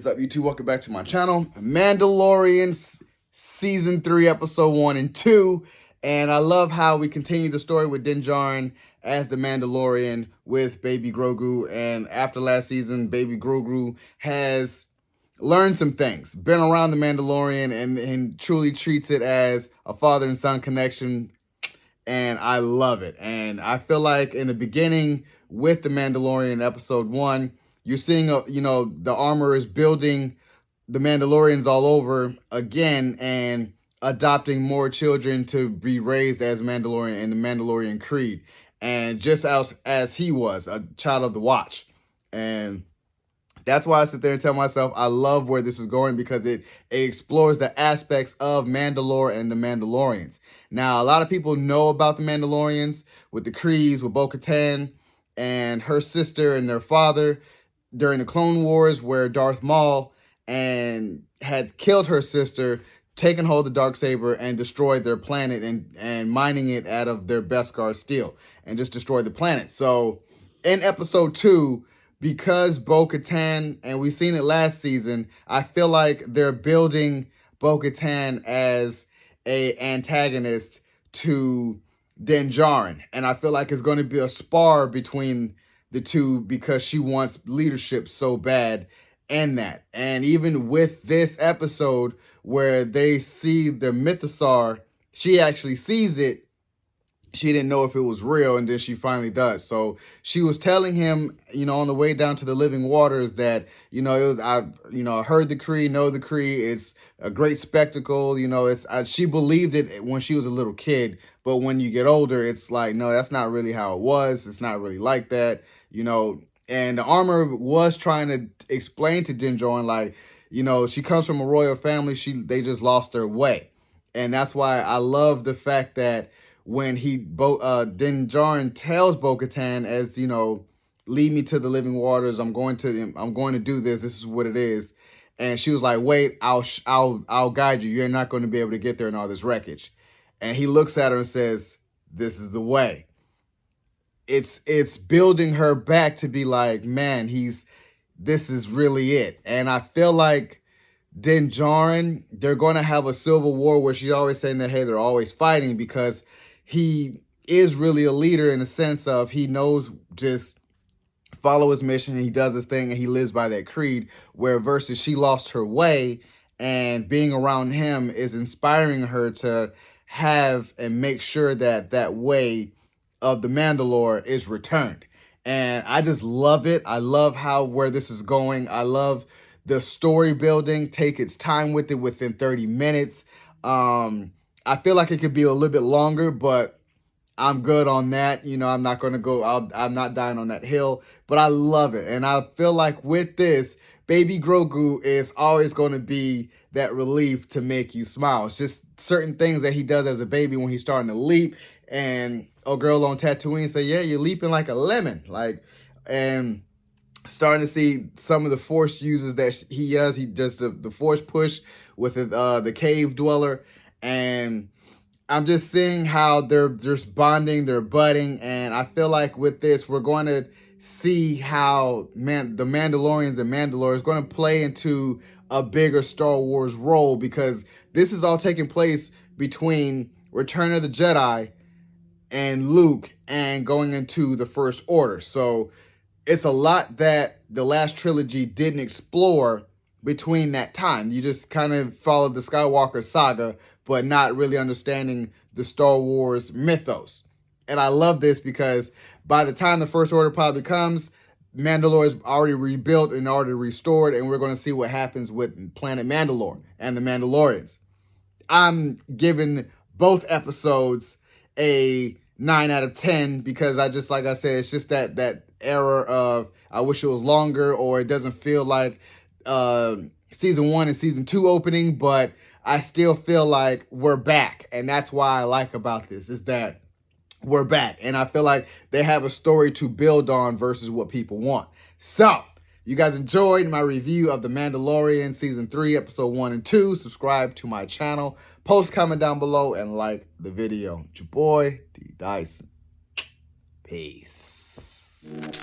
up, YouTube? Welcome back to my channel. Mandalorian Season 3, Episode 1 and 2. And I love how we continue the story with Din Djarin as the Mandalorian with Baby Grogu. And after last season, Baby Grogu has learned some things, been around the Mandalorian, and truly treats it as a father and son connection. And I love it. And I feel like in the beginning with the Mandalorian Episode 1, you're seeing, the armor is building the Mandalorians all over again and adopting more children to be raised as Mandalorian in the Mandalorian Creed. And just as he was, a child of the Watch. And that's why I sit there and tell myself I love where this is going, because it explores the aspects of Mandalore and the Mandalorians. Now, a lot of people know about the Mandalorians with the Krees, with Bo-Katan and her sister and their father during the Clone Wars, where Darth Maul had killed her sister, taken hold of the Darksaber, and destroyed their planet and mining it out of their Beskar steel and just destroyed the planet. So in Episode 2, because Bo-Katan, and we've seen it last season, I feel like they're building Bo-Katan as a antagonist to Din Djarin. And I feel like it's going to be a spar between the two because she wants leadership so bad in that. And even with this episode where they see the mythosaur, she actually sees it. She didn't know if it was real, and then she finally does. So she was telling him, on the way down to the living waters that, I heard the Kree, know the Kree. It's a great spectacle. She believed it when she was a little kid, but when you get older, it's like, no, that's not really how it was. It's not really like that, And the armor was trying to explain to Din Djarin, like, she comes from a royal family. They just lost their way, and that's why I love the fact that when Din Djarin tells Bo-Katan, as lead me to the living waters. I'm going to do this. This is what it is. And she was like, wait, I'll guide you. You're not going to be able to get there in all this wreckage. And he looks at her and says, this is the way. It's building her back to be like, man, this is really it. And I feel like Din Djarin, they're going to have a civil war where she's always saying that, hey, they're always fighting, because he is really a leader in the sense of he knows just follow his mission, and he does his thing, and he lives by that creed, where versus she lost her way, and being around him is inspiring her to have and make sure that that way of the Mandalore is returned. And I just love it. I love where this is going. I love the story building. Take its time with it within 30 minutes. I feel like it could be a little bit longer, but I'm good on that. I'm not going to go, I'm not dying on that hill, but I love it. And I feel like with this, Baby Grogu is always going to be that relief to make you smile. It's just certain things that he does as a baby when he's starting to leap. And a girl on Tatooine say, yeah, you're leaping like a lemon. And starting to see some of the force uses that he does. He does the force push with the cave dweller. And I'm just seeing how they're just bonding, they're budding. And I feel like with this, we're going to see how the Mandalorians and Mandalore is going to play into a bigger Star Wars role, because this is all taking place between Return of the Jedi and Luke and going into the First Order. So it's a lot that the last trilogy didn't explore between that time. You just kind of followed the Skywalker saga, but not really understanding the Star Wars mythos. And I love this because by the time the First Order probably comes, Mandalore is already rebuilt and already restored, and we're going to see what happens with Planet Mandalore and the Mandalorians. I'm giving both episodes a 9 out of 10 because like I said, it's just that error of I wish it was longer, or it doesn't feel like season 1 and season 2 opening, but I still feel like we're back. And that's why I like about this, is that we're back. And I feel like they have a story to build on versus what people want. So, you guys enjoyed my review of The Mandalorian Season 3, Episode 1 and 2. Subscribe to my channel. Post, comment down below, and like the video. It's your boy, D. Dyson. Peace.